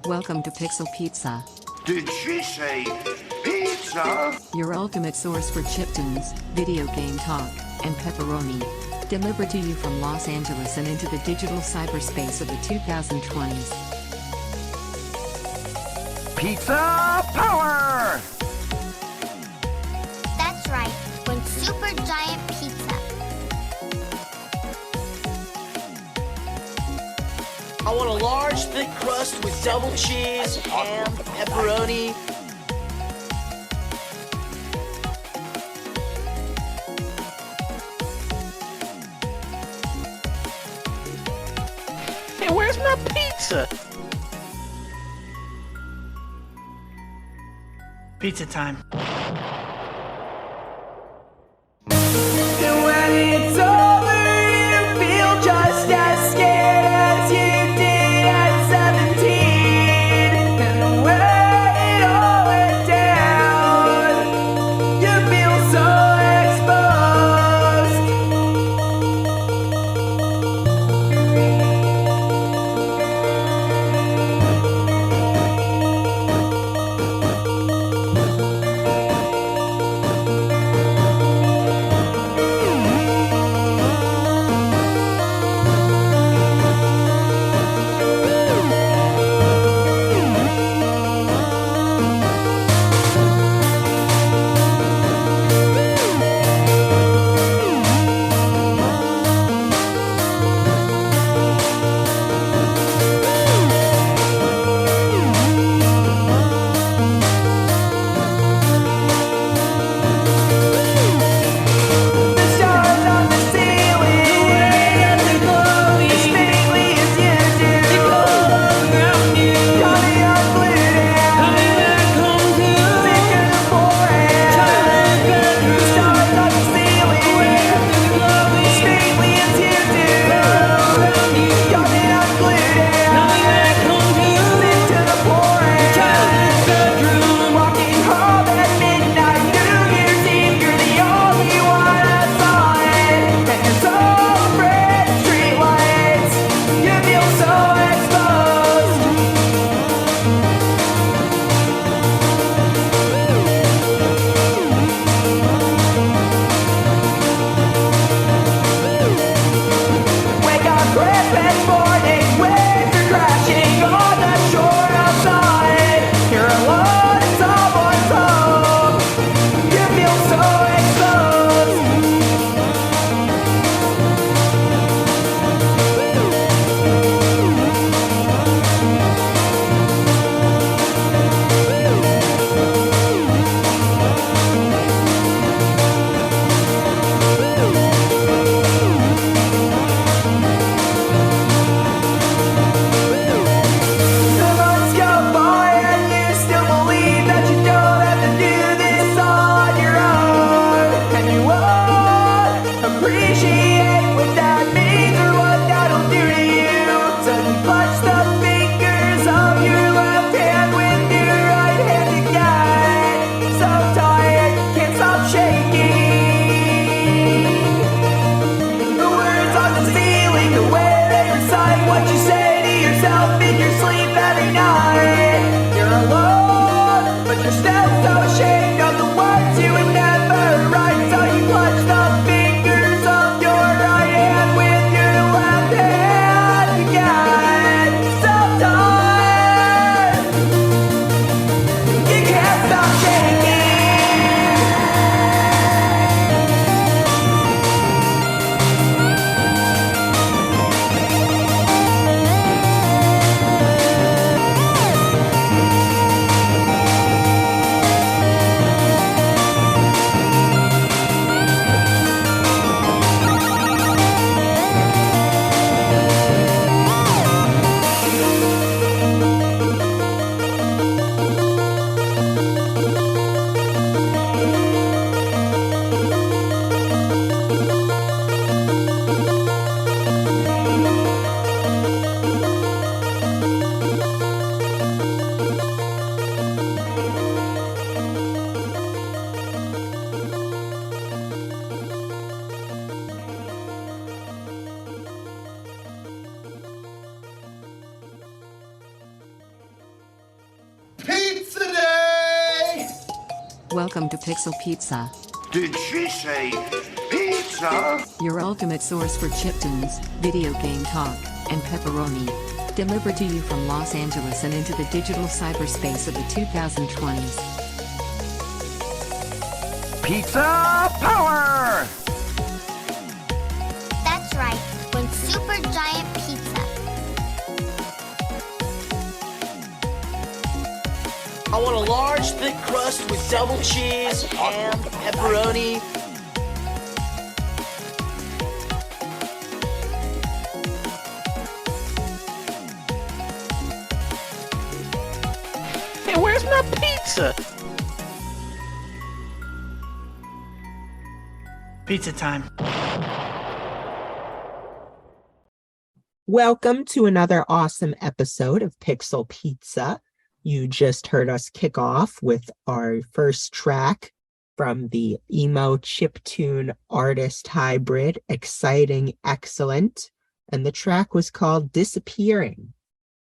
Welcome to Pixel Pizza, Did she say pizza? your ultimate source for chiptunes, video game talk, and pepperoni. Delivered to you from Los Angeles and into the digital cyberspace of the 2020s. Pizza power! That's right, when super giant pizza. I want a large, thick crust with double cheese, ham, pepperoni. Hey, where's my pizza? Pizza time. When it's over, you feel just as scared as you did at 17. And when it all went down, you feel so exposed. The stars on the ceiling, as faintly as you do, coming unglued and sick of the forest. The stars on the ceiling, as faintly as you do, coming unglued and sick to the forest. Walking home at midnight, New Year's Eve, you're the only one I saw it. And you're so afraid of streetlights, you feel so exposed. Wake up Christmas morning, waves are crashing on the shore outside. You're alone in someone's home, you feel so exposed. The months go by and you still believe that you don't have to do this all on your own. And you won't appreciate what that means or what that'll do to you. So you clutch the fingers of your left hand with your right hand again. So tired, can't stop shaking. The words on the ceiling, the way they recite what you say to yourself in your sleep every night. You're alone, but you're still so ashamed of the words you would never write. So you clutch the fingers of your right hand with your left hand again. So tired, you can't stop shaking. Welcome to Pixel Pizza, Did she say pizza? your ultimate source for chiptunes, video game talk, and pepperoni. Delivered to you from Los Angeles and into the digital cyberspace of the 2020s. Pizza power! That's right, one super giant pizza. I want a large, thick crust with double cheese, ham, pepperoni. Hey, where's my pizza? Pizza time. Welcome to another awesome episode of Pixel Pizza. You just heard us kick off with our first track from the emo chiptune artist hybrid, Exciting Excellent, and the track was called Disappearing.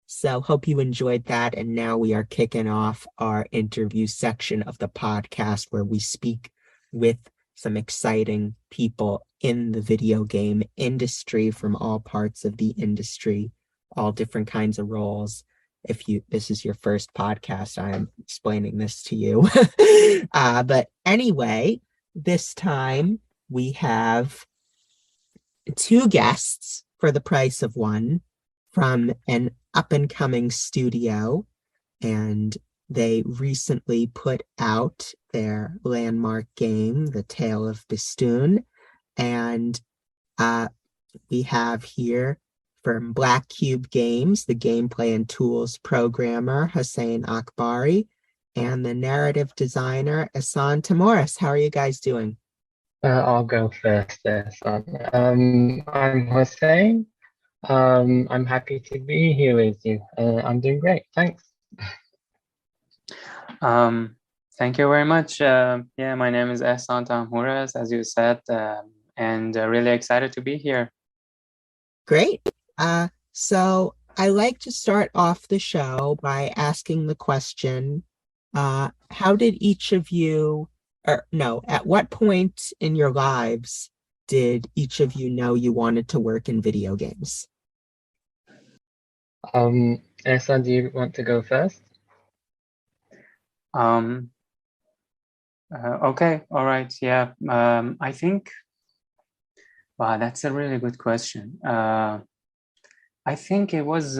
So hope you enjoyed that, and now we are kicking off our interview section of the podcast where we speak with some exciting people in the video game industry from all parts of the industry, all different kinds of roles. If this is your first podcast, I am explaining this to you. But anyway, this time we have two guests for the price of one from an up-and-coming studio, and they recently put out their landmark game, The Tale of Bistun, and we have here from Black Cube Games, the gameplay and tools programmer, Hosein Akbari, and the narrative designer, Ehsan Tahmoures. How are you guys doing? I'll go first, Ehsan. I'm Hossein. I'm happy to be here with you. I'm doing great, thanks. Thank you very much. Yeah, my name is Ehsan Tahmoures, as you said, and really excited to be here. Great. So I like to start off the show by asking the question, how did each of you, at what point in your lives did each of you know you wanted to work in video games? Ehsan, do you want to go first? Okay, all right, yeah. I think, wow, that's a really good question. I think it was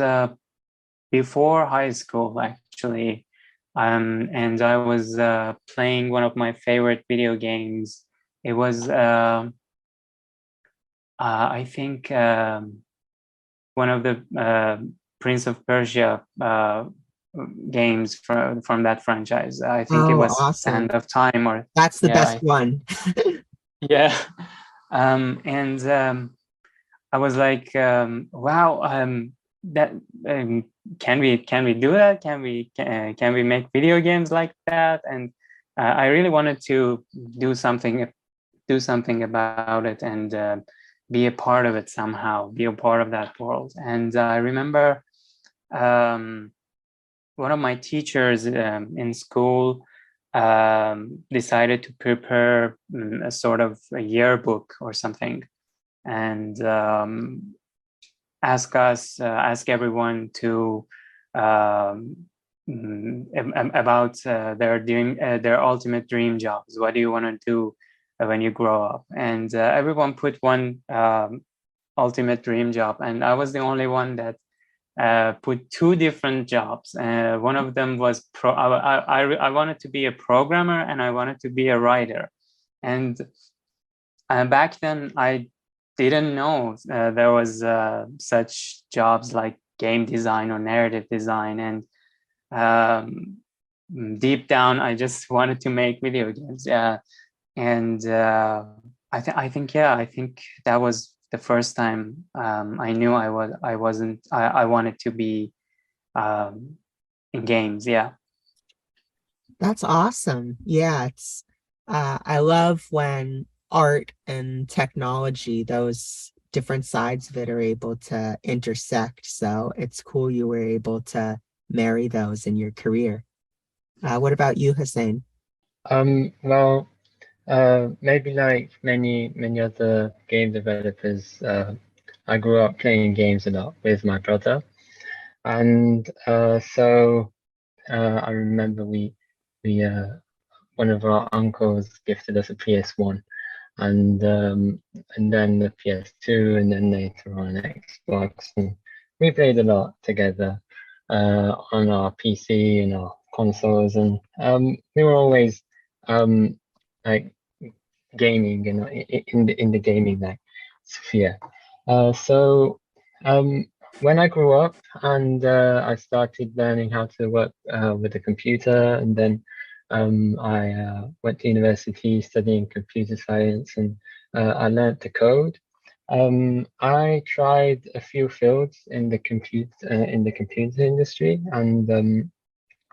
before high school, actually, and I was playing one of my favorite video games. It was, I think, one of the Prince of Persia games from that franchise. I think it was awesome. Sand of Time, or that's the best one. Yeah, and I was like, wow, that can we do that? Can we make video games like that? And I really wanted to do something about it and be a part of it somehow, be a part of that world. And I remember one of my teachers in school decided to prepare a sort of a yearbook or something, and ask everyone to about their ultimate dream jobs. What do you want to do when you grow up? And everyone put one ultimate dream job, and I was the only one that put two different jobs. One of them was I wanted to be a programmer, and I wanted to be a writer. And back then I didn't know there was such jobs like game design or narrative design, and deep down I just wanted to make video games. And I think that was the first time I knew I wanted to be in games. Yeah, That's awesome. Yeah, it's I love when art and technology, those different sides of it, are able to intersect. So it's cool you were able to marry those in your career. What about you, Hosein? Well, maybe like many other game developers, I grew up playing games a lot with my brother, and so I remember we one of our uncles gifted us a PS1, and then the PS2, and then later on Xbox, and we played a lot together on our PC and our consoles, and we were always um, like gaming, you know, in the gaming like sphere. So when I grew up and I started learning how to work with a computer, and then I went to university studying computer science, and I learned to code. I tried a few fields in the computer industry, and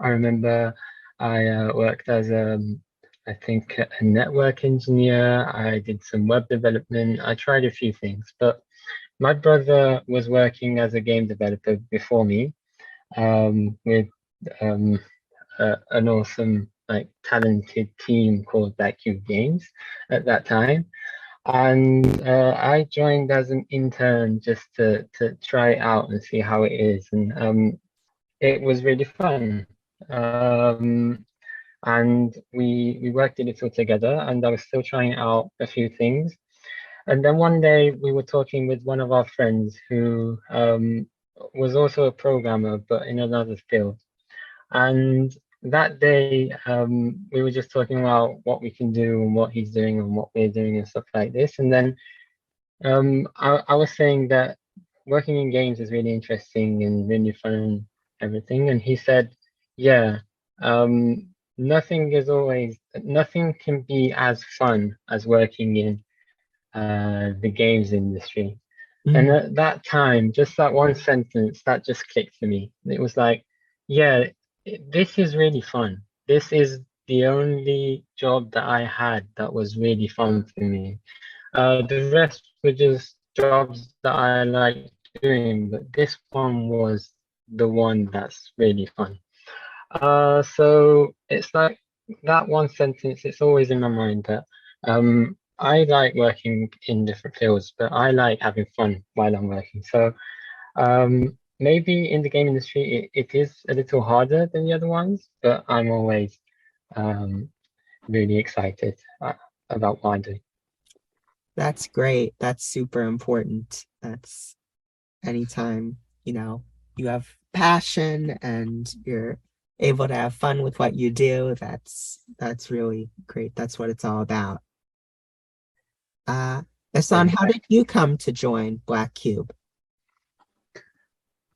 I remember I worked as I think a network engineer. I did some web development. I tried a few things, but my brother was working as a game developer before me, with um, an awesome, like, talented team called Black Cube Games at that time. And I joined as an intern just to try it out and see how it is. And it was really fun. And we worked a little together, and I was still trying out a few things. And then one day we were talking with one of our friends who was also a programmer, but in another field. And that day we were just talking about what we can do and what he's doing and what we're doing and stuff like this. And then I was saying that working in games is really interesting and really fun and everything. And he said, yeah, nothing can be as fun as working in the games industry. And at that time, just that one sentence, that just clicked for me. It was like, yeah, this is really fun. This is the only job that I had that was really fun for me. The rest were just jobs that I liked doing, but this one was the one that's really fun. So it's like that one sentence, it's always in my mind that I like working in different fields, but I like having fun while I'm working. So maybe in the game industry, it is a little harder than the other ones, but I'm always really excited about what I do. That's great. That's super important. That's anytime, you have passion and you're able to have fun with what you do. That's really great. That's what it's all about. Ehsan, how did you come to join Black Cube?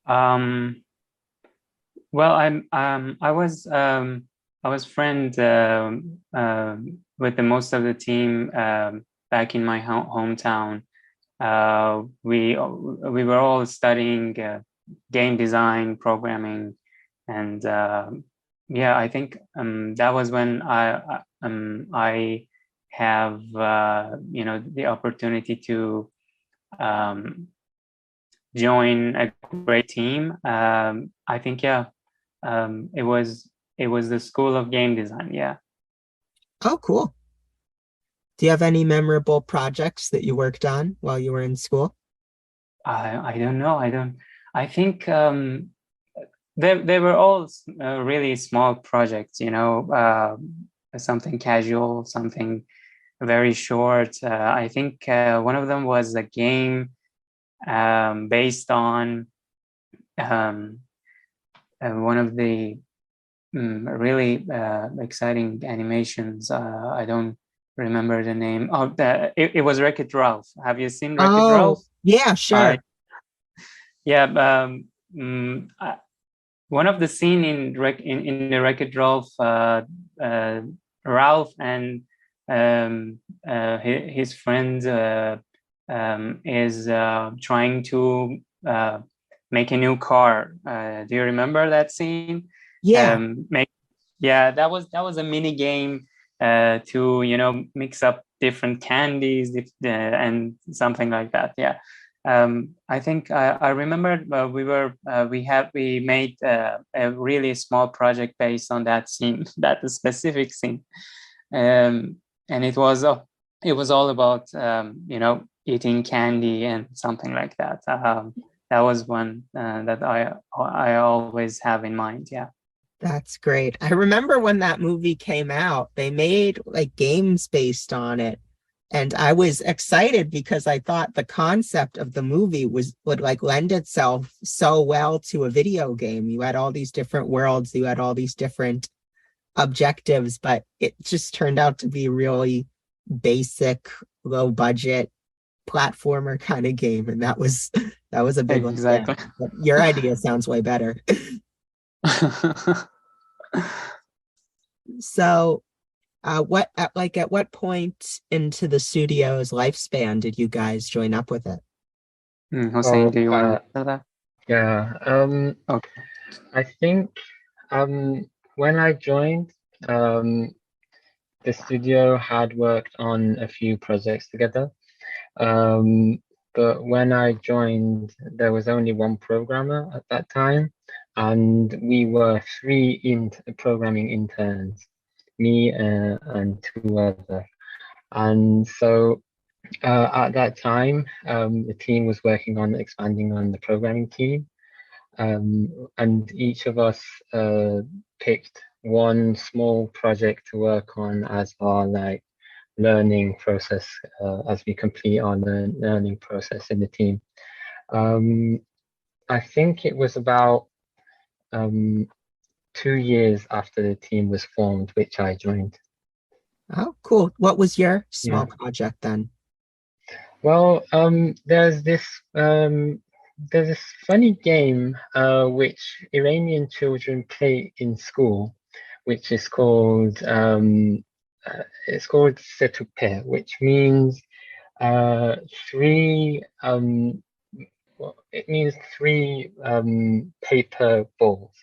Well, I was friend with the most of the team back in my hometown. We were all studying game design, programming, and yeah, I think that was when I have the opportunity to join a great team. I think it was the School of Game Design. Yeah. Oh, cool. Do you have any memorable projects that you worked on while you were in school? I don't know. I think they were all really small projects. Something casual, something very short. I think one of them was a game based on one of the really exciting animations. I don't remember the name. Oh, it was Wreck-It Ralph. Have you seen Wreck-It Ralph? Yeah, sure. Yeah. One of the scene in the Wreck-It Ralph, Ralph and his friend is trying to make a new car. Do you remember that scene? Yeah. That was a mini game to mix up different candies and something like that. Yeah. I think I remember we made a really small project based on that scene, that specific scene. and it was all about you know, eating candy and something like that. That was one that I always have in mind. Yeah. That's great. I remember when that movie came out, they made like games based on it. And I was excited because I thought the concept of the movie would like lend itself so well to a video game. You had all these different worlds, you had all these different objectives, but it just turned out to be really basic, low budget platformer kind of game. And that was a big one. Exactly. But your idea sounds way better. So at what point into the studio's lifespan did you guys join up with it? Hossein, do you want to answer that? Yeah. Okay. I think when I joined, the studio had worked on a few projects together. But when I joined, there was only one programmer at that time, and we were three programming interns, me and two others. And so at that time, the team was working on expanding on the programming team, and each of us picked one small project to work on as our like learning process as we complete our learning process in the team. I think it was about 2 years after the team was formed, which I joined. Oh, cool. What was your small project then? Well, there's this funny game which Iranian children play in school, which is called it's called Setupe, which means three it means three paper balls.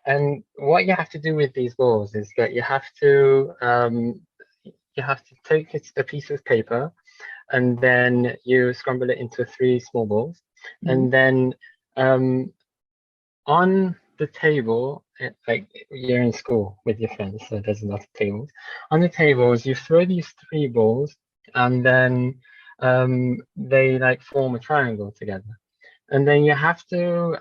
And what you have to do with these balls is that you have to take a piece of paper, and then you scramble it into three small balls, and then on the table, like you're in school with your friends, so there's a lot of tables. On the tables, you throw these three balls, and then they like form a triangle together, and then you have to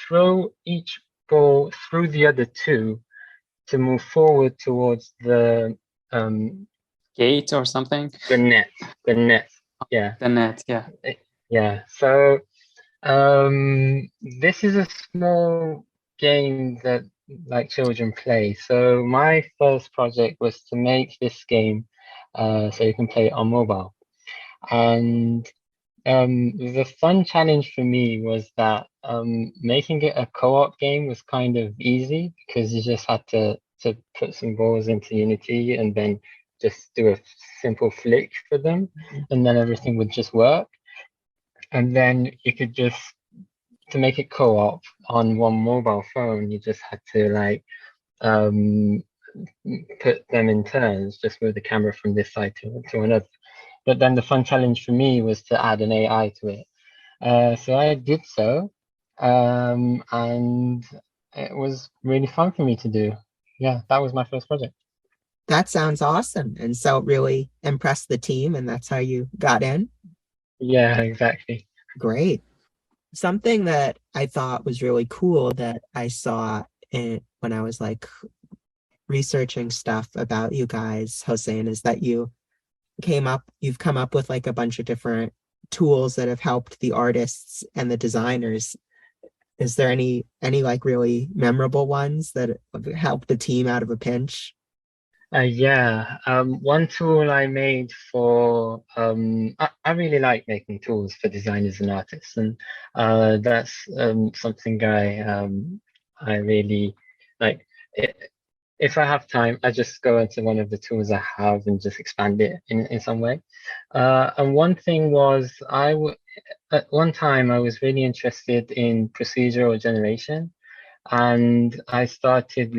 throw each ball through the other two to move forward towards the gate or something. The net. Yeah. The net. Yeah. Yeah. So this is a small game that like children play. So my first project was to make this game so you can play it on mobile. And the fun challenge for me was that making it a co-op game was kind of easy because you just had to put some balls into Unity and then just do a simple flick for them, and then everything would just work. And then you could just, to make it co-op on one mobile phone, you just had to like put them in turns, just move the camera from this side to another. But then the fun challenge for me was to add an AI to it. So I did so, and it was really fun for me to do. Yeah, that was my first project. That sounds awesome. And so it really impressed the team, and that's how you got in? Yeah, exactly. Great. Something that I thought was really cool that I saw when I was like researching stuff about you guys, Hossein, is that you've come up with like a bunch of different tools that have helped the artists and the designers. Is there any like really memorable ones that have helped the team out of a pinch? Yeah, one tool I made for I really like making tools for designers and artists, and that's something I really like. If I have time, I just go into one of the tools I have and just expand it in some way. And one thing was at one time I was really interested in procedural generation. And I started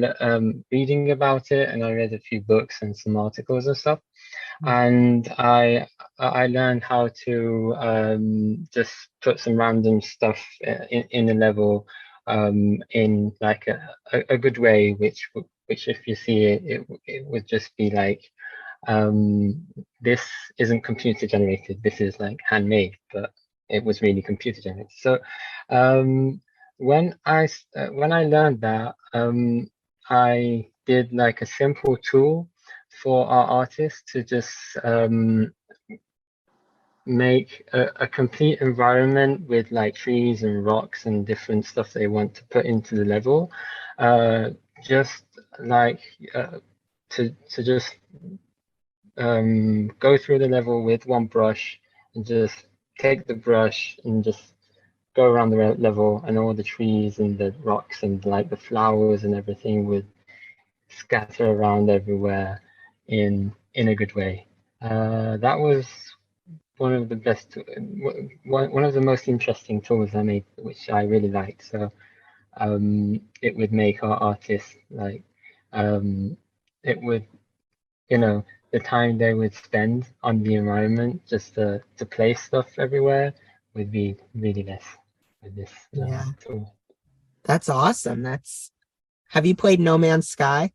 reading about it, and I read a few books and some articles and stuff. And I learned how to just put some random stuff in a level in like a good way, which which if you see it would just be like, this isn't computer generated, this is like handmade, but it was really computer generated. So when I learned that, I did like a simple tool for our artists to just make a complete environment with like trees and rocks and different stuff they want to put into the level, just like to just go through the level with one brush and just take the brush and just go around the level, and all the trees and the rocks and like the flowers and everything would scatter around everywhere in a good way. That was one of the best, one of the most interesting tools I made, which I really liked. So it would make our artists like, it would, you know, the time they would spend on the environment just to place stuff everywhere would be really less with this tool. That's awesome. Have you played No Man's Sky?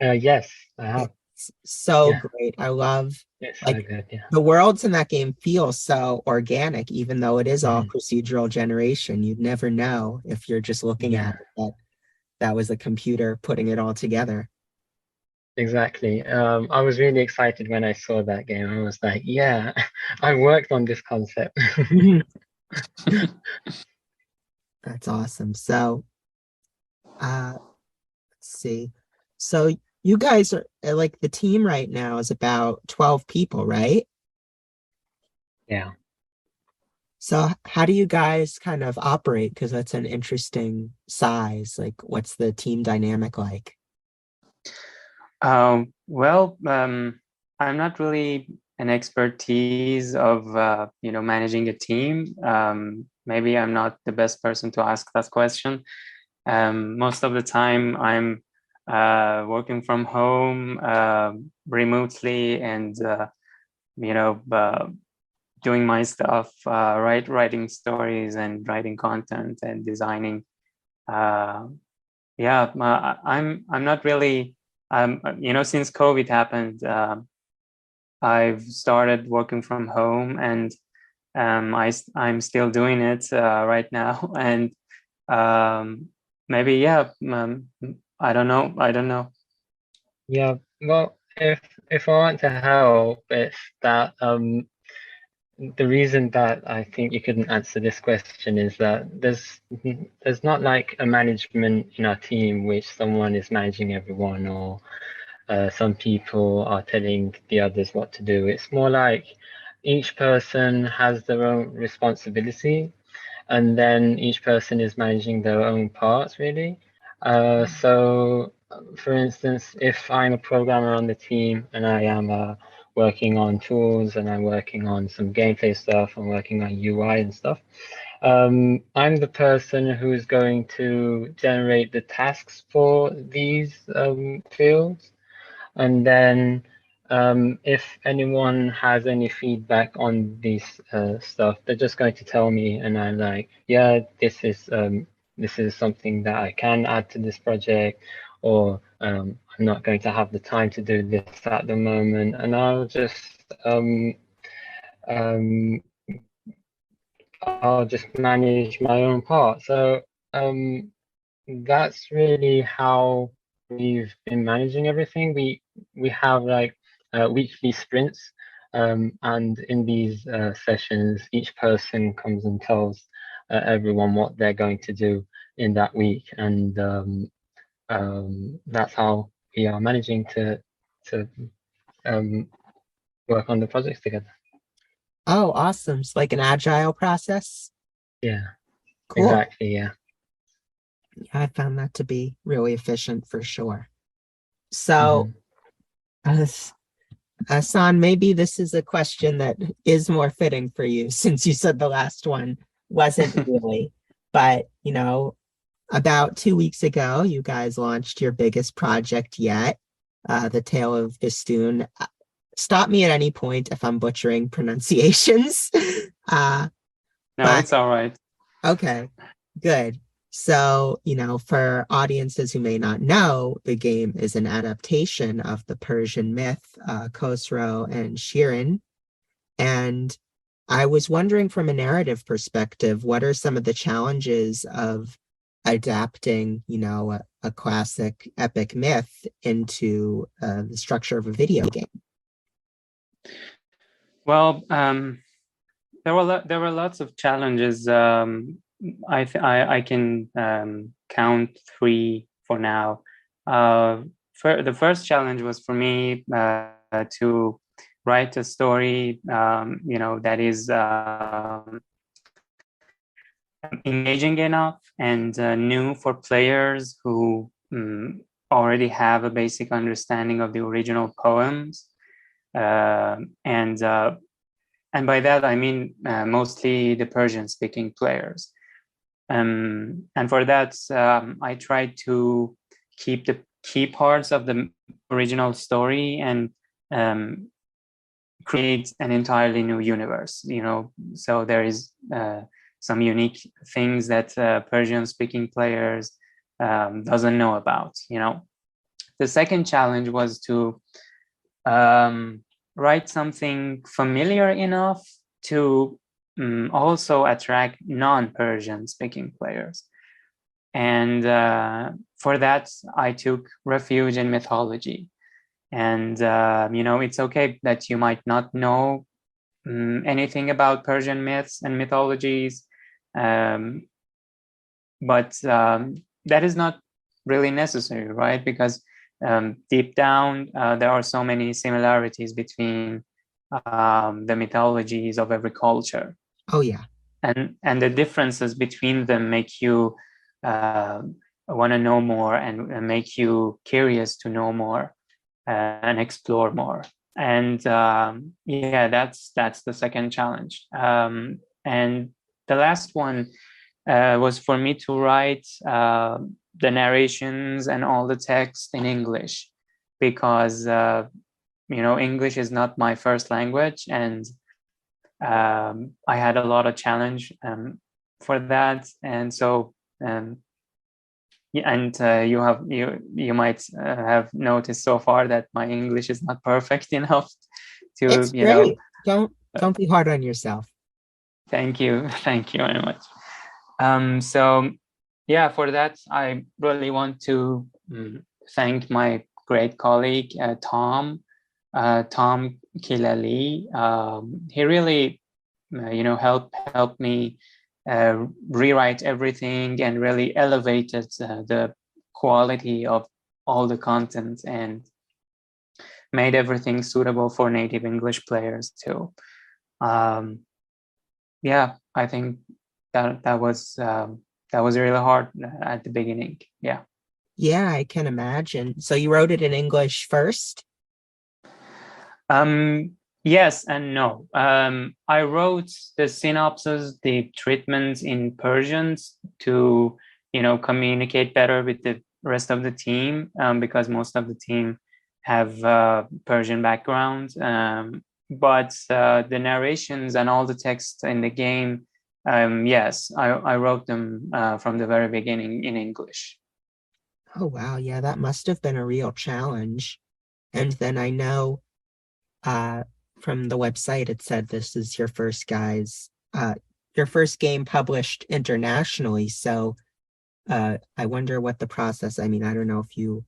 Yes, I have. It's so great. I love It's like so good, yeah. the worlds in that game feel so organic, even though it is all procedural generation. You'd never know if you're just looking at it that was a computer putting it all together. Exactly. I was really excited when I saw that game. I was like, yeah, I worked on this concept. That's awesome. So, let's see. So you guys are like, the team right now is about 12 people, right? Yeah. So how do you guys kind of operate? Because that's an interesting size. Like, what's the team dynamic like? Well, I'm not really an expertise of managing a team. Maybe I'm not the best person to ask that question. Most of the time I'm working from home remotely, and doing my stuff, writing stories and writing content and designing. I'm not really, since COVID happened, I've started working from home, and I'm still doing it right now. And maybe, I don't know. Yeah, well, if I want to help, it's that the reason that I think you couldn't answer this question is that there's not like a management in our team which someone is managing everyone, or some people are telling the others what to do. It's more like each person has their own responsibility, and then each person is managing their own parts, really. So, for instance, if I'm a programmer on the team and I am working on tools and I'm working on some gameplay stuff, I'm working on UI and stuff, I'm the person who's going to generate the tasks for these fields. And then if anyone has any feedback on this stuff, they're just going to tell me, and I'm like, yeah, this is something that I can add to this project, or I'm not going to have the time to do this at the moment, and I'll just manage my own part. So that's really how we've been managing everything. We have like weekly sprints, and in these sessions, each person comes and tells everyone what they're going to do in that week, and that's how we are managing to work on the projects together. Oh, awesome. It's like an agile process. Yeah, cool. Exactly. Yeah. I found that to be really efficient for sure. So, Ehsan, maybe this is a question that is more fitting for you, since you said the last one wasn't really. But, about 2 weeks ago, you guys launched your biggest project yet, the Tale of Bistun. Stop me at any point if I'm butchering pronunciations. No, it's all right. Okay, good. So, for audiences who may not know, the game is an adaptation of the Persian myth, Khosrow and Shirin. And I was wondering, from a narrative perspective, what are some of the challenges of adapting, a classic epic myth into the structure of a video game? Well, there were lots of challenges. I can count 3 for now. The first challenge was for me to write a story, that is engaging enough and new for players who already have a basic understanding of the original poems, and by that I mean mostly the Persian-speaking players. And for that, I tried to keep the key parts of the original story and create an entirely new universe. So there is some unique things that Persian-speaking players doesn't know about. The second challenge was to write something familiar enough to also attract non-Persian speaking players. And for that, I took refuge in mythology. And, it's okay that you might not know anything about Persian myths and mythologies, but that is not really necessary, right? Because deep down, there are so many similarities between the mythologies of every culture. Oh, yeah. And the differences between them make you want to know more and make you curious to know more and explore more. And that's the second challenge. And the last one was for me to write the narrations and all the text in English, because English is not my first language, and I had a lot of challenge for that. And so you might have noticed so far that my English is not perfect enough to It's great. Don't be hard on yourself. Thank you very much. So yeah, for that I really want to thank my great colleague Tom Kilali. He really helped me rewrite everything and really elevated the quality of all the content and made everything suitable for native English players too. I think that was really hard at the beginning. Yeah, I can imagine. So you wrote it in English first? Yes and no. I wrote the synopsis, the treatments in Persian to communicate better with the rest of the team, because most of the team have Persian background. But the narrations and all the text in the game, yes, I wrote them from the very beginning in English. Oh, wow. Yeah, that must have been a real challenge. And then I know from the website, it said this is your first game published internationally. So I wonder what the process, I don't know if you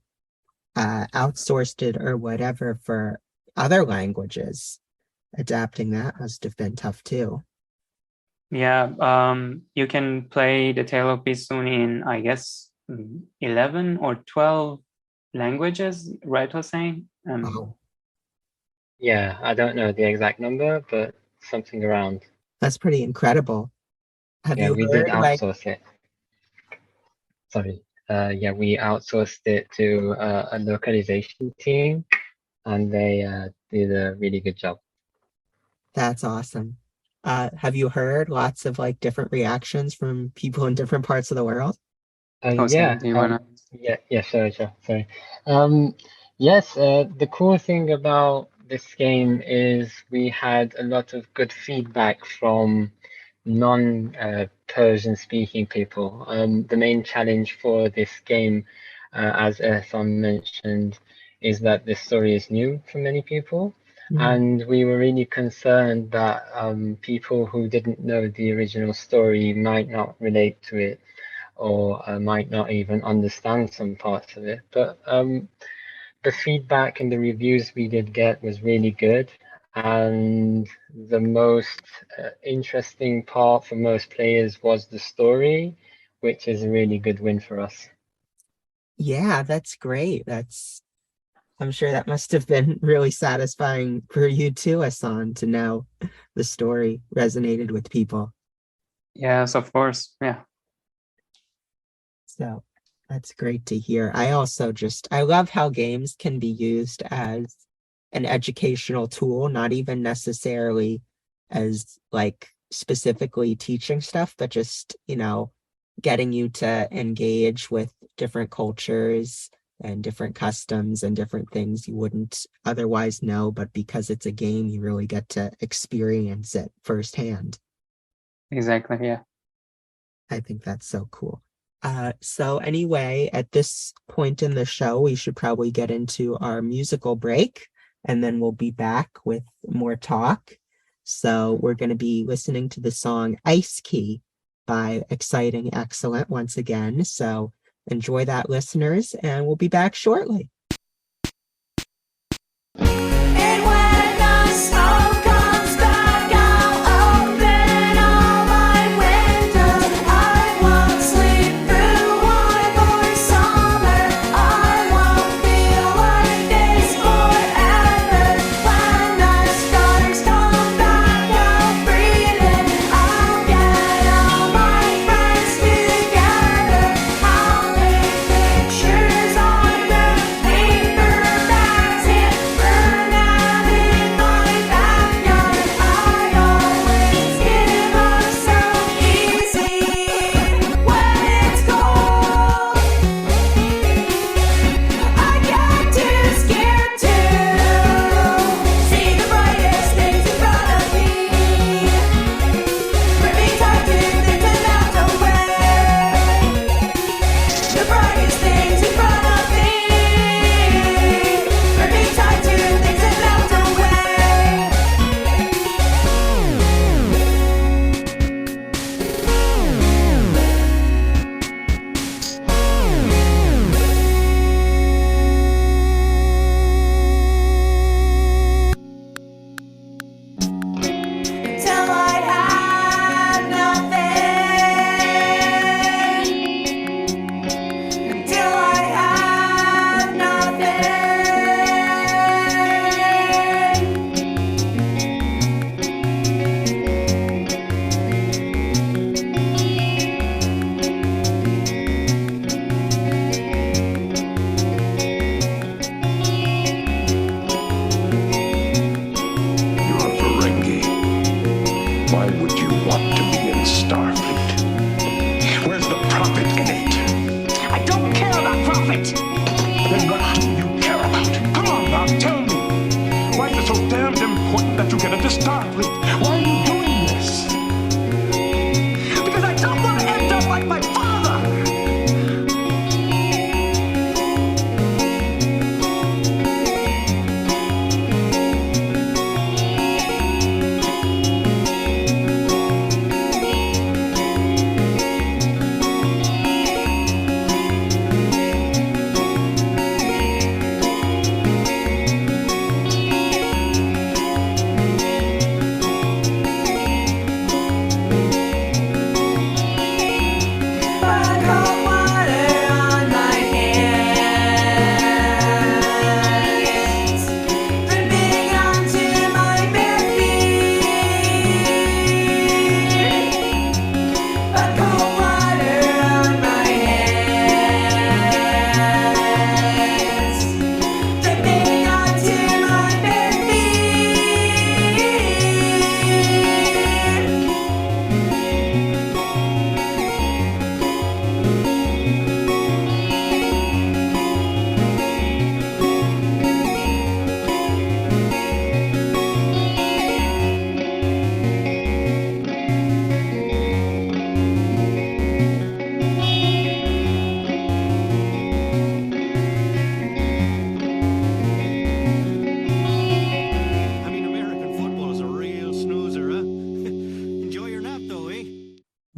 outsourced it or whatever for other languages. Adapting that must have been tough too. Yeah, you can play the Tale of Bistun in, I guess, 11 or 12 languages, right, Hosein? Wow. Yeah, I don't know the exact number, but something around. That's pretty incredible. Have you we heard did outsource it. Sorry. We outsourced it to a localization team, and they did a really good job. That's awesome. Have you heard lots of different reactions from people in different parts of the world? Hosein, do you wanna? Sure. Sorry. Yes, the cool thing about this game is we had a lot of good feedback from non-Persian speaking people. The main challenge for this game, as Ehsan mentioned, is that this story is new for many people. And we were really concerned that people who didn't know the original story might not relate to it, or might not even understand some parts of it. But the feedback and the reviews we did get was really good. And the most interesting part for most players was the story, which is a really good win for us. Yeah, that's great. I'm sure that must have been really satisfying for you too, Hassan, to know the story resonated with people. Yes, of course. Yeah. So that's great to hear. I love how games can be used as an educational tool, not even necessarily as like specifically teaching stuff, but just, getting you to engage with different cultures and different customs and different things you wouldn't otherwise know, but because it's a game, you really get to experience it firsthand. Exactly. Yeah. I think that's so cool. So anyway, at this point in the show, we should probably get into our musical break, and then we'll be back with more talk. So we're going to be listening to the song Ice Key by Exciting Excellent once again. So enjoy that, listeners, and we'll be back shortly. And when the smoke comes back, I'll open all my windows. I won't sleep through one more summer. I won't feel like this forever. When the stars come back, I'll breathe in. I'll get all my friends together. I'll make pictures on the paper bags and burn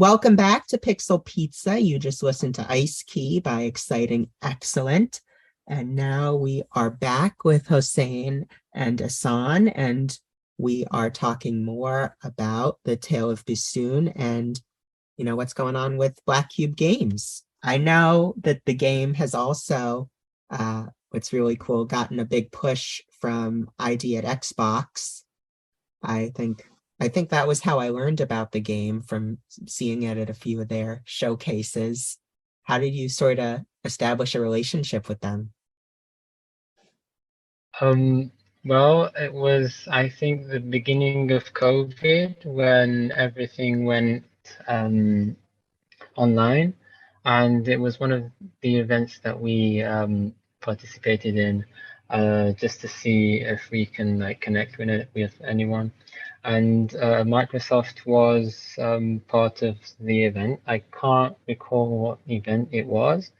welcome back to Pixel Pizza. You just listened to Ice Key by Exciting Excellent. And now we are back with Hosein and Ehsan, and we are talking more about the Tale of Bistun and, you know, what's going on with Black Cube Games. I know that the game has also, what's really cool, gotten a big push from ID at Xbox. I think that was how I learned about the game, from seeing it at a few of their showcases. How did you sort of establish a relationship with them? Well, it was, I think, the beginning of COVID when everything went online, and it was one of the events that we participated in, just to see if we can like connect with anyone. And Microsoft was part of the event. I can't recall what event it was,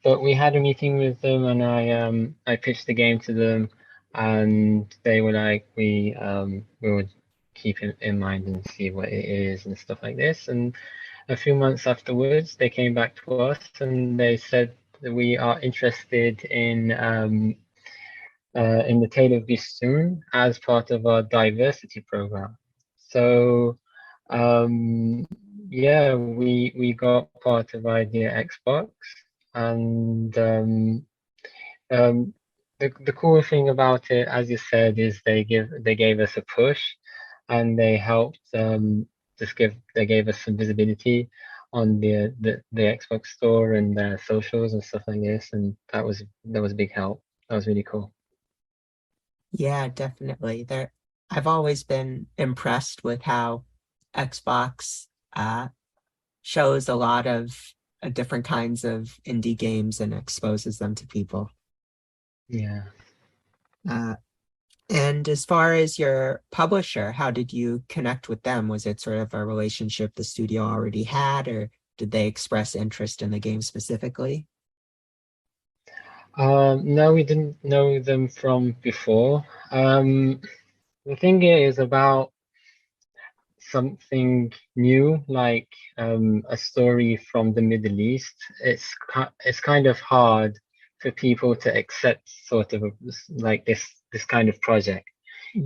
but we had a meeting with them, and I pitched the game to them, and they were like, we would keep it in mind and see what it is and stuff like this. And a few months afterwards, they came back to us and they said that we are interested in the Tale of Bistun as part of our diversity program. So yeah, we got part of Idea Xbox, and the cool thing about it, as you said, is they gave us a push, and they helped they gave us some visibility on the Xbox store and their socials and stuff like this, and that was a big help. That was really cool. Yeah, definitely. I've always been impressed with how Xbox shows a lot of different kinds of indie games and exposes them to people. Yeah. And as far as your publisher, how did you connect with them? Was it sort of a relationship the studio already had, or did they express interest in the game specifically? No, we didn't know them from before. The thing is about something new, like a story from the Middle East. It's kind of hard for people to accept sort of like this kind of project,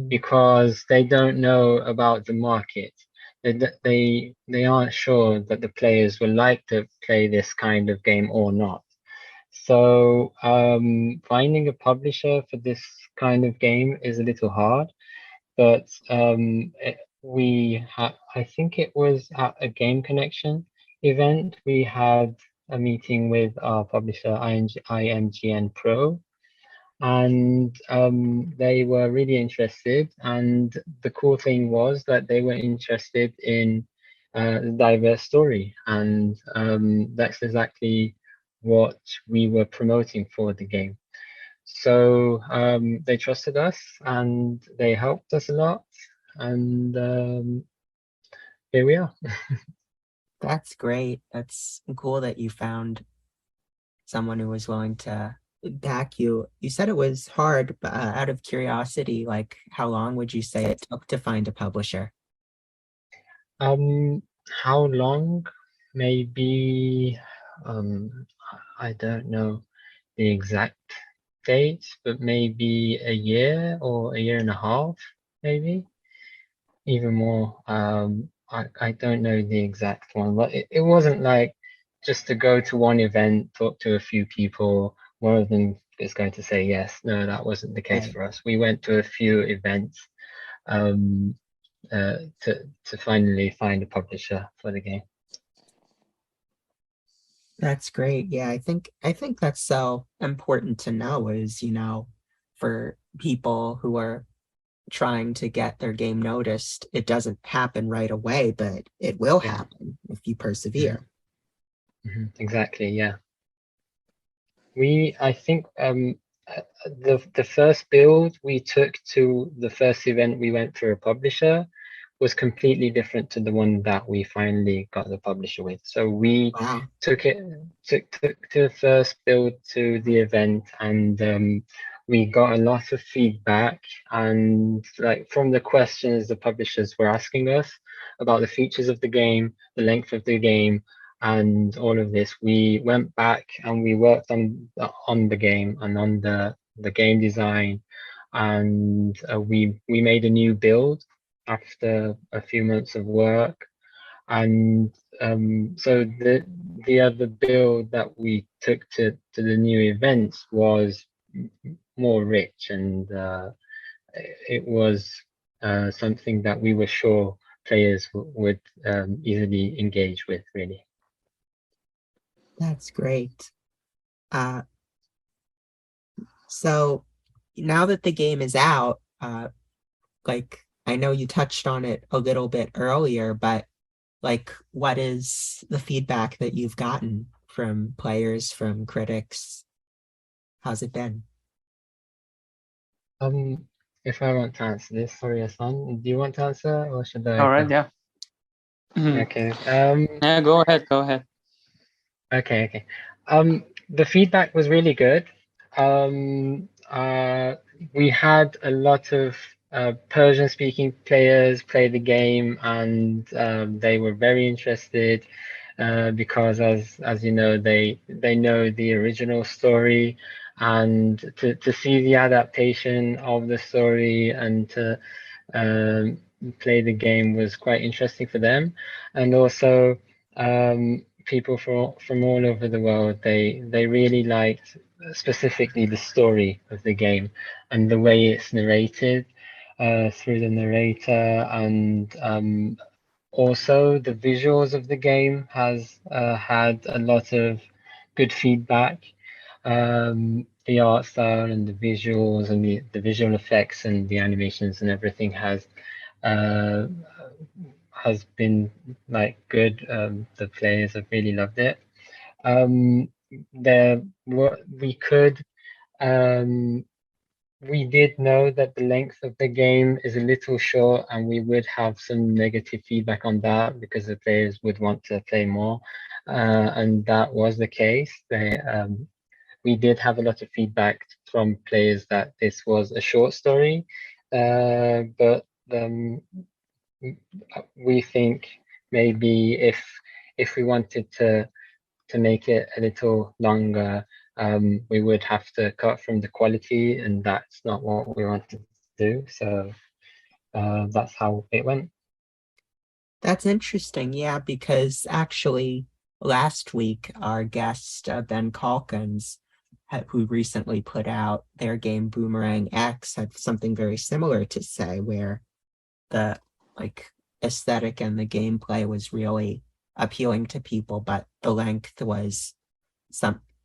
because they don't know about the market. They aren't sure that the players will like to play this kind of game or not. So finding a publisher for this kind of game is a little hard, but I think it was at a Game Connection event. We had a meeting with our publisher IMGN Pro, and they were really interested. And the cool thing was that they were interested in the diverse story, and that's exactly what we were promoting for the game. So they trusted us and they helped us a lot, and here we are. That's great. That's cool that you found someone who was willing to back you. You said it was hard, but out of curiosity, like how long would you say it took to find a publisher? How long? Maybe I don't know the exact date, but maybe a year or a year and a half, maybe even more. I don't know the exact one, but it wasn't like just to go to one event, talk to a few people, one of them is going to say yes. No, that wasn't the case for us. We went to a few events to finally find a publisher for the game. That's great. Yeah, I think that's so important to know, is, you know, for people who are trying to get their game noticed, it doesn't happen right away, but it will happen if you persevere. Exactly, yeah. I think the first build we took to the first event we went through a publisher was completely different to the one that we finally got the publisher with. So we took the first build to the event, and we got a lot of feedback, and like from the questions the publishers were asking us about the features of the game, the length of the game, and all of this, we went back and we worked on the game and on the game design, and we made a new build after a few months of work. And so the other build that we took to the new events was more rich, and it was something that we were sure players would easily engage with, really. That's great. So now that the game is out, like I know you touched on it a little bit earlier, but like what is the feedback that you've gotten from players, from critics? How's it been? If I want to answer this, sorry, Ehsan, do you want to answer or should I All right, go? yeah. Okay. Yeah, go ahead. Okay. The feedback was really good. We had a lot of Persian speaking players play the game, and they were very interested because as you know, they know the original story, and to see the adaptation of the story and to play the game was quite interesting for them. And also people from all over the world, they really liked specifically the story of the game and the way it's narrated through the narrator, and also the visuals of the game has had a lot of good feedback. The art style and the visuals and the visual effects and the animations and everything uh, has been like good. The players have really loved it. There we could we did know that the length of the game is a little short, and we would have some negative feedback on that because the players would want to play more, and that was the case. We did have a lot of feedback from players that this was a short story, but we think maybe if we wanted to make it a little longer, we would have to cut from the quality, and that's not what we wanted to do. So that's how it went. That's interesting, yeah, because actually last week our guest Ben Calkins, who recently put out their game Boomerang X, had something very similar to say, where the like aesthetic and the gameplay was really appealing to people, but the length was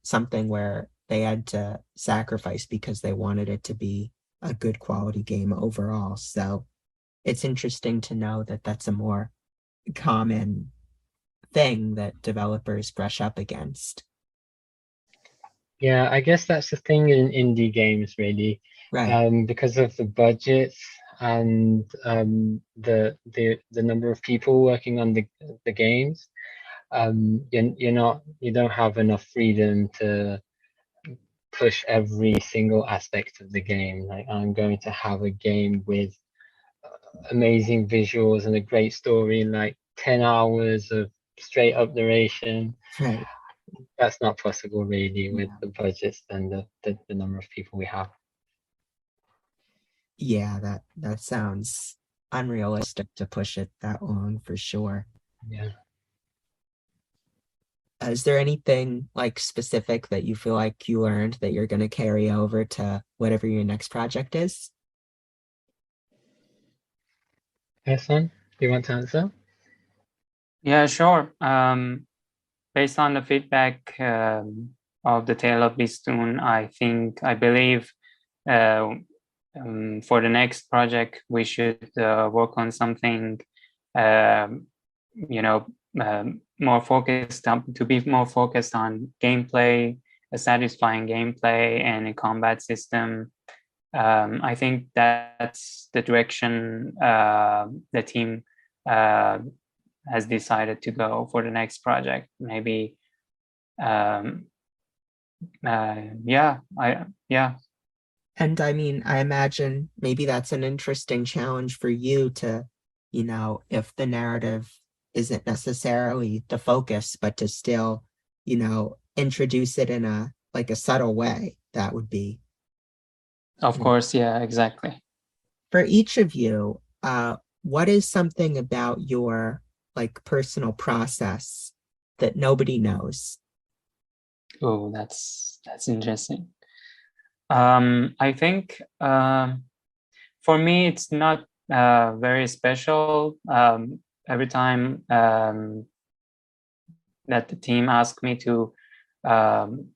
something where they had to sacrifice because they wanted it to be a good quality game overall. So it's interesting to know that that's a more common thing that developers brush up against. Yeah, I guess that's the thing in indie games, really, Right. because of the budgets and the number of people working on the games. You don't have enough freedom to push every single aspect of the game. Like, I'm going to have a game with amazing visuals and a great story, like 10 hours of straight up narration. Right. That's not possible, really, with Yeah. the budgets and the number of people we have. Yeah, that sounds unrealistic to push it that long for sure. Yeah. Is there anything like specific that you feel like you learned that you're going to carry over to whatever your next project is? Ehsan, do you want to answer? Yeah, sure. Based on the feedback of the Tale of Bistun, I believe for the next project we should work on something more focused to be more focused on gameplay, a satisfying gameplay, and a combat system. I think that's the direction the team has decided to go for the next project. Maybe And I mean, I imagine maybe that's an interesting challenge for you to, if the narrative isn't necessarily the focus, but to still, introduce it in a like a subtle way. That would be Of course, yeah, exactly. for each of you. What is something about your like personal process that nobody knows? Oh, that's interesting. I think for me, it's not very special. Every time that the team asks me to, um,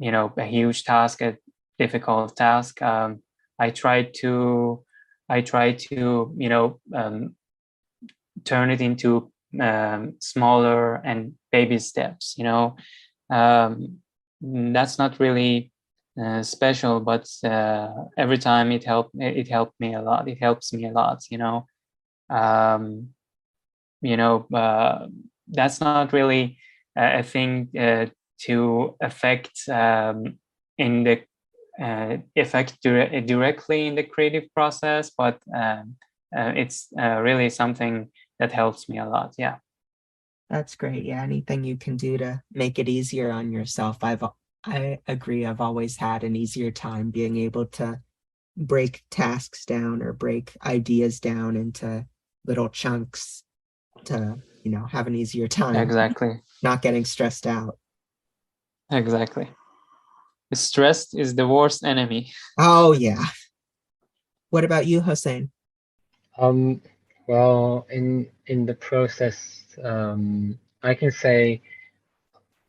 a huge task, a difficult task, I try to, turn it into smaller and baby steps. That's not really special, but every time it helped me a lot. It helps me a lot. Um, that's not really a thing to affect in the directly in the creative process, but it's really something that helps me a lot. Yeah. That's great. Yeah, anything you can do to make it easier on yourself. I agree. I've always had an easier time being able to break tasks down or break ideas down into little chunks to, have an easier time. Exactly. Not getting stressed out. Exactly. Stress is the worst enemy. Oh yeah. What about you, Hossein? Well, in the process, I can say,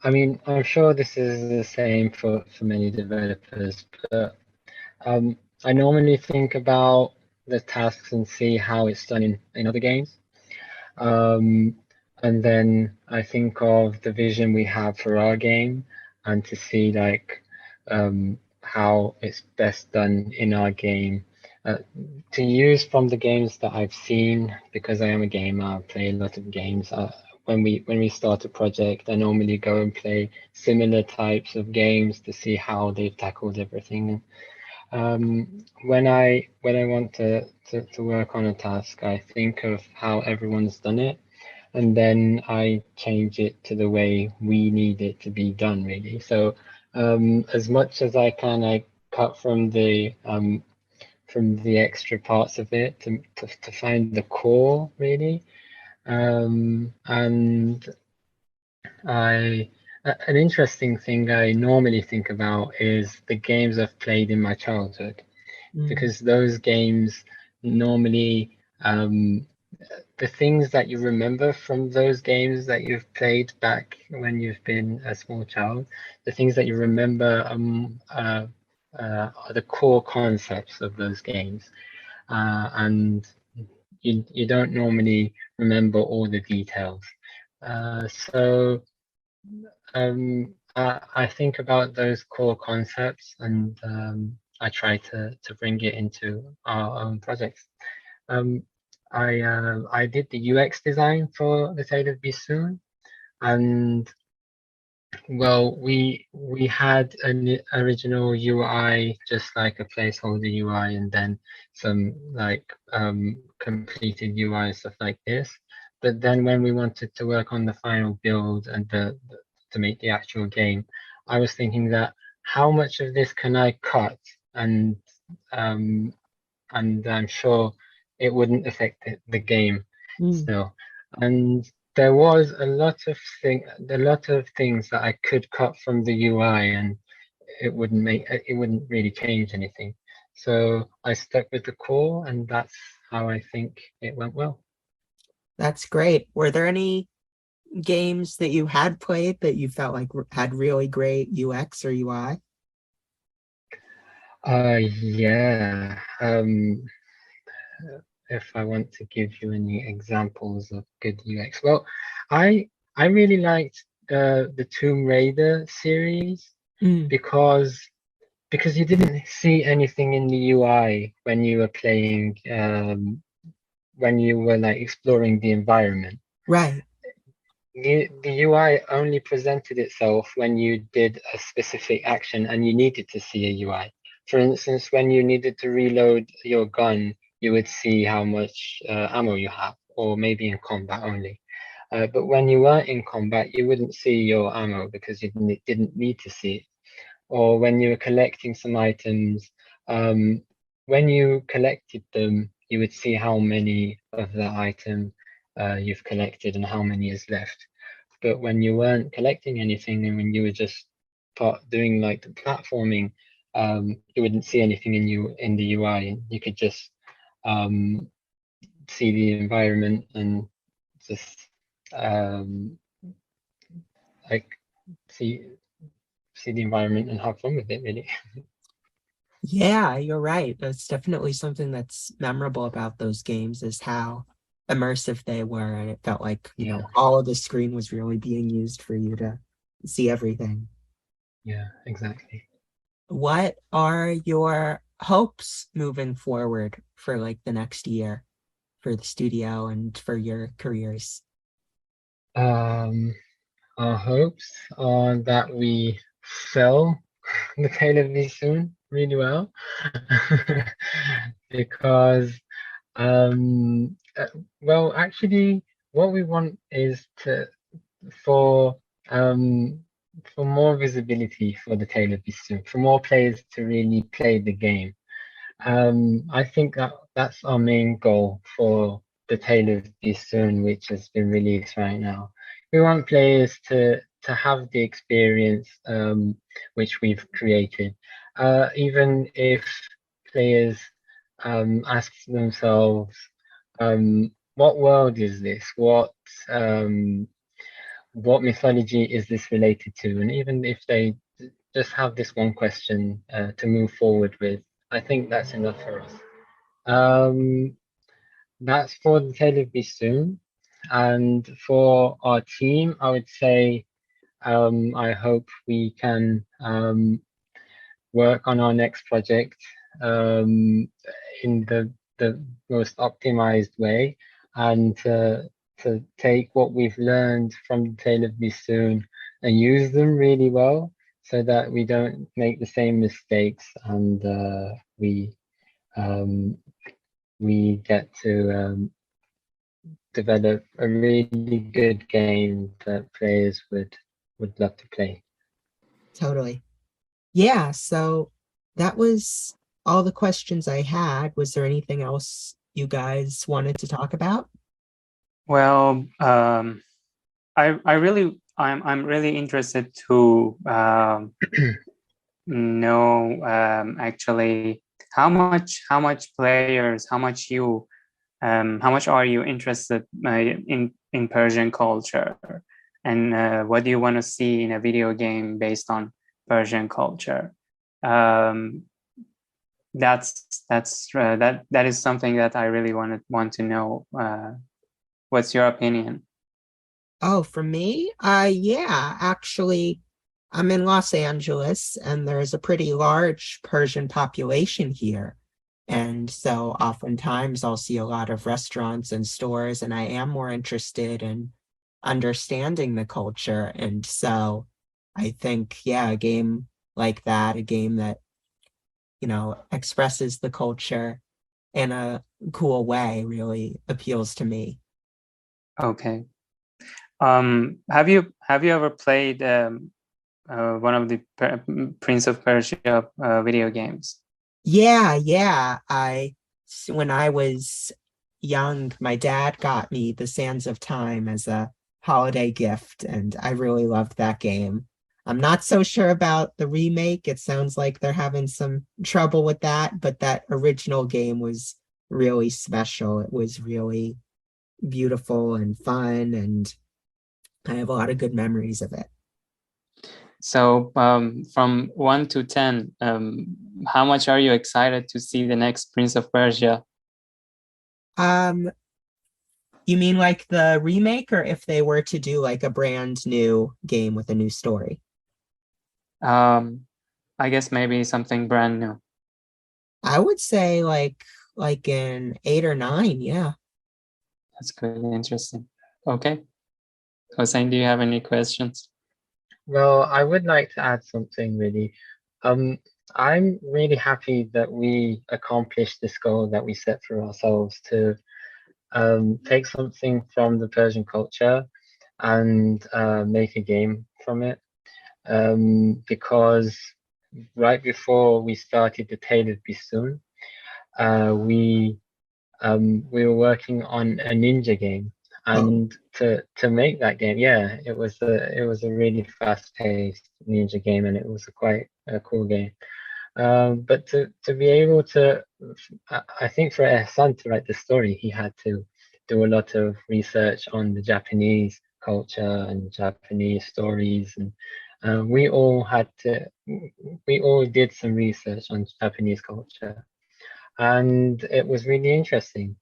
I mean, I'm sure this is the same for many developers, but I normally think about the tasks and see how it's done in other games. And then I think of the vision we have for our game and to see like how it's best done in our game. To use from the games that I've seen, because I am a gamer, I play a lot of games. When we start a project, I normally go and play similar types of games to see how they've tackled everything. When I want to work on a task, I think of how everyone's done it, and then I change it to the way we need it to be done, really. So as much as I can, I cut from the extra parts of it to find the core, really. And an interesting thing I normally think about is the games I've played in my childhood, because those games normally, the things that you remember from those games that you've played back when you've been a small child, the things that you remember are the core concepts of those games, and you don't normally remember all the details. So I think about those core concepts, and I try to bring it into our own projects. I did the UX design for the Tale of Bistun, and well, we had an original UI, just like a placeholder UI, and then some like completed UI and stuff like this. But then when we wanted to work on the final build and to make the actual game, I was thinking that how much of this can I cut, and I'm sure it wouldn't affect the game still. And there was a lot of things that I could cut from the UI, and it wouldn't really change anything. So I stuck with the core, and that's how I think it went well. That's great. Were there any games that you had played that you felt like had really great UX or UI? Yeah. If I want to give you any examples of good UX, well, I really liked the Tomb Raider series because you didn't see anything in the UI when you were playing, when you were like exploring the environment. Right. The UI only presented itself when you did a specific action and you needed to see a UI. For instance, when you needed to reload your gun, you would see how much ammo you have, or maybe in combat only. But when you weren't in combat, you wouldn't see your ammo because you didn't need to see it. Or when you were collecting some items, when you collected them, you would see how many of the item you've collected and how many is left. But when you weren't collecting anything and when you were just doing like the platforming, you wouldn't see anything in the UI. You could just see the environment and just like see the environment and have fun with it, really. Yeah, you're right. That's definitely something that's memorable about those games is how immersive they were. And it felt like, you know, all of the screen was really being used for you to see everything. Yeah, exactly. What are your hopes moving forward for like the next year for the studio and for your careers? Our hopes are that we sell the Tale of Bistun really well because well, actually what we want is for um for more visibility for the Tale of Bistun, for more players to really play the game. I think that's our main goal for the Tale of Bistun, which has been released right now. We want players to have the experience which we've created. Even if players ask themselves, what world is this? What mythology is this related to? And even if they just have this one question to move forward with, I think that's enough for us. That's for the Tale of Bistun. And for our team, I would say I hope we can work on our next project in the most optimized way and to take what we've learned from the Tale of Bistun and use them really well so that we don't make the same mistakes and we get to develop a really good game that players would love to play. Totally. Yeah, so that was all the questions I had. Was there anything else you guys wanted to talk about? Well, I'm really interested to know actually how much players, how much are you interested in Persian culture, and what do you want to see in a video game based on Persian culture? That is something that I really want to know. What's your opinion? Oh, for me? Yeah, actually, I'm in Los Angeles and there's a pretty large Persian population here. And so oftentimes I'll see a lot of restaurants and stores, and I am more interested in understanding the culture. And so I think, yeah, a game like that, a game that, you know, expresses the culture in a cool way really appeals to me. Okay. Have you ever played one of the Prince of Persia video games? Yeah. When I was young, my dad got me The Sands of Time as a holiday gift, and I really loved that game. I'm not so sure about the remake. It sounds like they're having some trouble with that, but that original game was really special. It was really beautiful and fun, and I have a lot of good memories of it. So from 1 to 10, how much are you excited to see the next Prince of Persia? You mean like the remake, or if they were to do like a brand new game with a new story? I guess maybe something brand new. I would say like in 8 or 9, yeah. That's good, interesting. Okay. Hossein, do you have any questions? Well, I would like to add something really. I'm really happy that we accomplished this goal that we set for ourselves to take something from the Persian culture and make a game from it. Because right before we started the Tale of Bistun, we were working on a ninja game, and to make that game, yeah, it was a really fast-paced ninja game, and it was quite a cool game. But to be able to, I think for Ehsan to write the story, he had to do a lot of research on the Japanese culture and Japanese stories, and we all did some research on Japanese culture, and it was really interesting.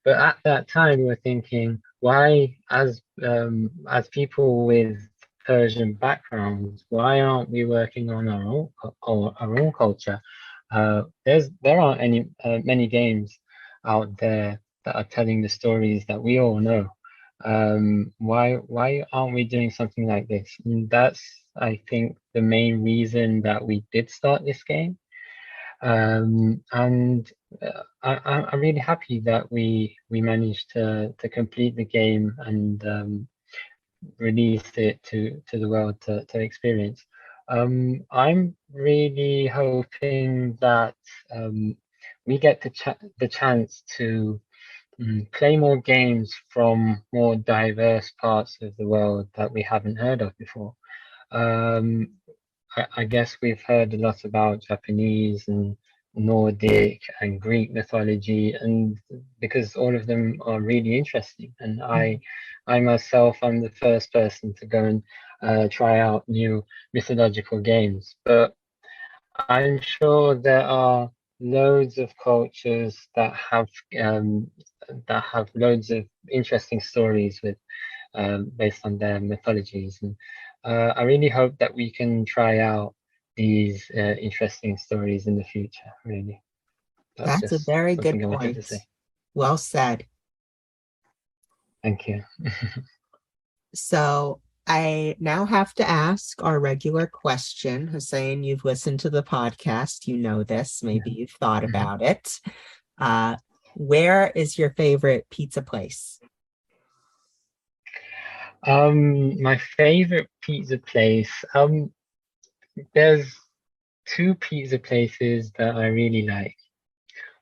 But at that time, we were thinking, why, as people with Persian backgrounds, why aren't we working on our own culture? There aren't many games out there that are telling the stories that we all know. Why aren't we doing something like this? And that's, I think, the main reason that we did start this game. And I'm really happy that we managed to complete the game and release it to the world to experience. I'm really hoping that we get the chance to play more games from more diverse parts of the world that we haven't heard of before. Um, I guess we've heard a lot about Japanese and Nordic and Greek mythology, and because all of them are really interesting. And I myself, I'm the first person to go and try out new mythological games. But I'm sure there are loads of cultures that have loads of interesting stories with based on their mythologies. And I really hope that we can try out these interesting stories in the future, really. That's That's a just very good something I wanted to point. say. Well said. Thank you. So I now have to ask our regular question. Hussein, you've listened to the podcast. You know this. Maybe you've thought about it. Where is your favorite pizza place? My favorite pizza place. There's two pizza places that I really like.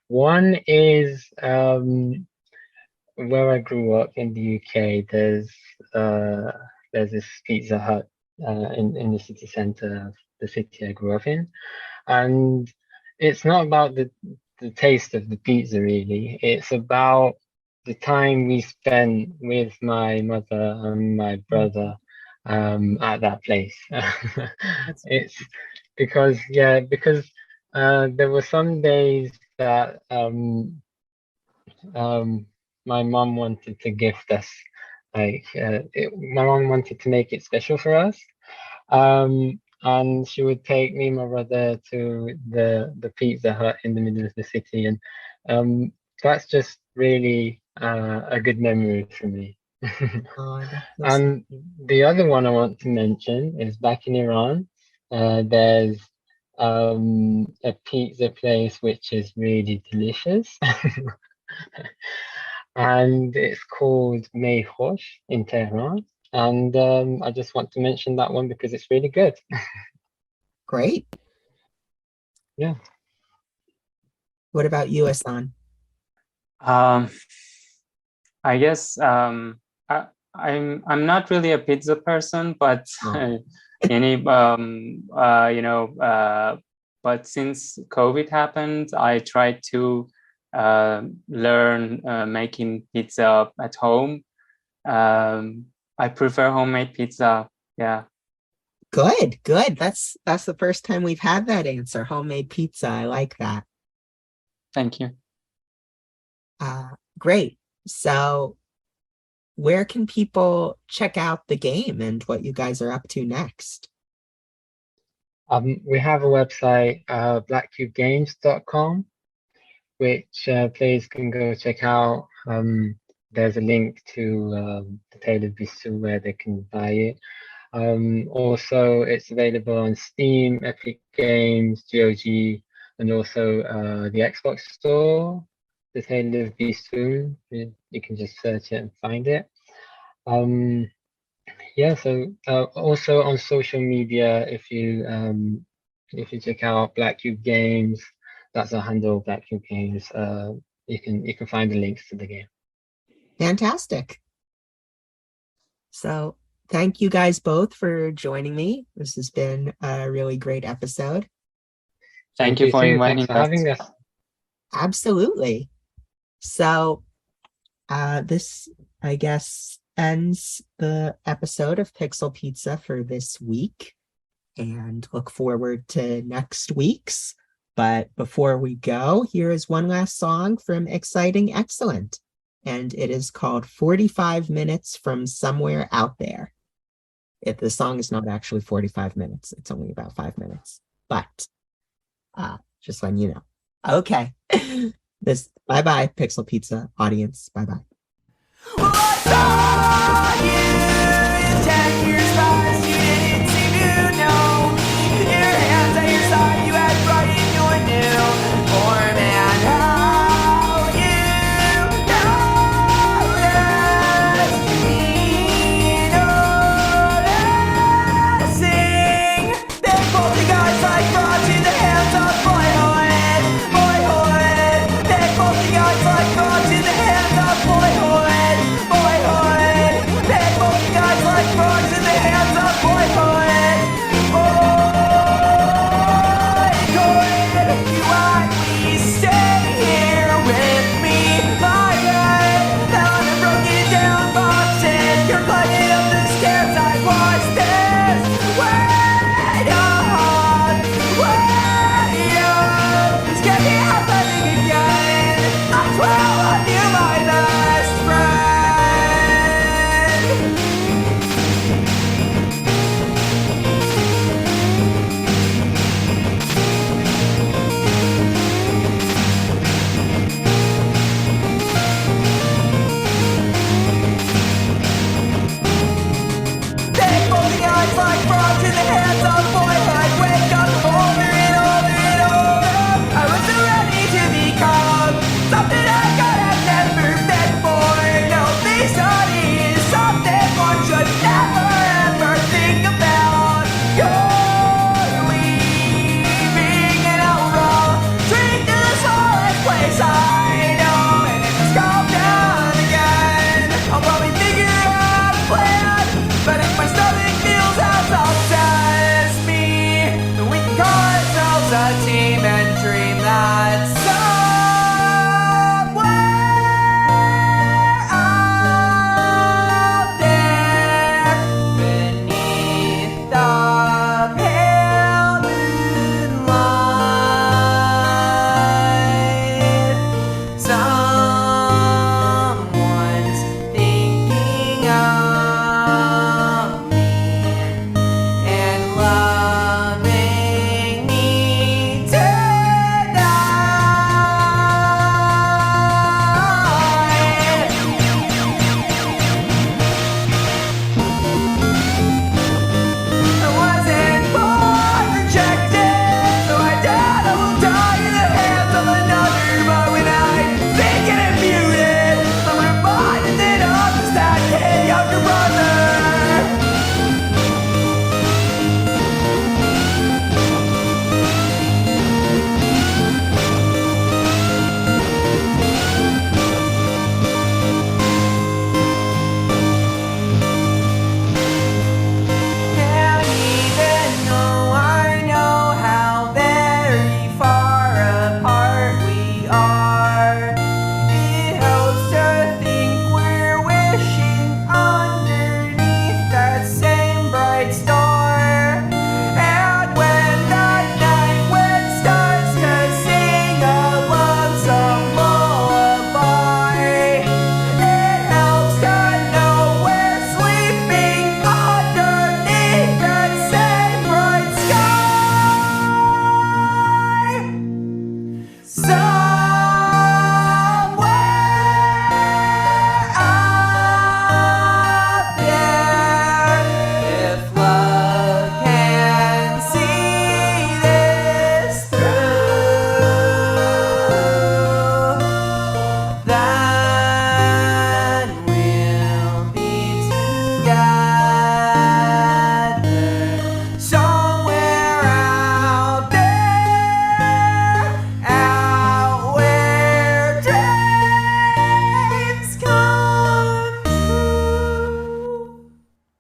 One is where I grew up in the UK. There's this Pizza Hut in the city centre of the city I grew up in, and it's not about the taste of the pizza really. It's about the time we spent with my mother and my brother at that place. It's because there were some days that my mom wanted to gift us my mom wanted to make it special for us, and she would take me and my brother to the Pizza Hut in the middle of the city, and that's just really a good memory for me. And the other one I want to mention is back in Iran. There's a pizza place which is really delicious. And it's called Mayhosh in Tehran. And I just want to mention that one because it's really good. Great. Yeah. What about you, Ehsan? I guess I'm not really a pizza person, but but since COVID happened, I tried to learn making pizza at home. I prefer homemade pizza. Yeah. Good. That's the first time we've had that answer. Homemade pizza. I like that. Thank you. Great. So where can people check out the game and what you guys are up to next? We have a website, blackcubegames.com, which players can go check out. There's a link to the Tale of Bistun where they can buy it. Also, it's available on Steam, Epic Games, GOG, and also the Xbox Store. The Tale of Bistun. You can just search it and find it. Yeah. So also on social media, if you check out Black Cube Games, that's our handle, Black Cube Games. You can find the links to the game. Fantastic. So thank you guys both for joining me. This has been a really great episode. Thank you for too. inviting Thanks for having us. Absolutely. So this, I guess, ends the episode of Pixel Pizza for this week, and look forward to next week's. But before we go, here is one last song from Exciting Excellent, and it is called 45 Minutes from Somewhere Out There. The song is not actually 45 minutes. It's only about 5 minutes, but just letting you know. Okay. Bye-bye, Pixel Pizza audience. Bye-bye. Well, I saw you in 10 years past, you didn't seem to know. Your hands at your side, you had pride in your new form, and how you noticed me noticing. They pulled the guys like rods in the hands of boyhood, boyhood. They pulled the guys like rods in the hands of boyhood, boyhood. They pulled the guys like rods in the hands of boyhood, boyhood. You want me stay here with me, my God. Now I'm broken down boxes. You're climbing up the stairs. I watched this way up, way up. Scared me happening again. I swear I knew my best friend. They fold the eyes like frogs in the hands of boyhood. Wake up older and older and older. I was so ready to become something I could have never been for. No, this is something one should never ever think about. You're leaving and I'll roll straight to the smallest place I know. And if it's calm down again, I'll probably figure out a plan. But if my stomach feels as obsessed me, then we can call ourselves a team and dream that somewhere out there beneath the pale moonlight, someone's thinking of me and loving me tonight. I wasn't born rejected, so I doubt I will die in the hands of another. But when I think it and muted, I'm reminded that I'm just that kid younger brother. And even though I know how very far apart we are, it helps to think we're wishing underneath that same bright star.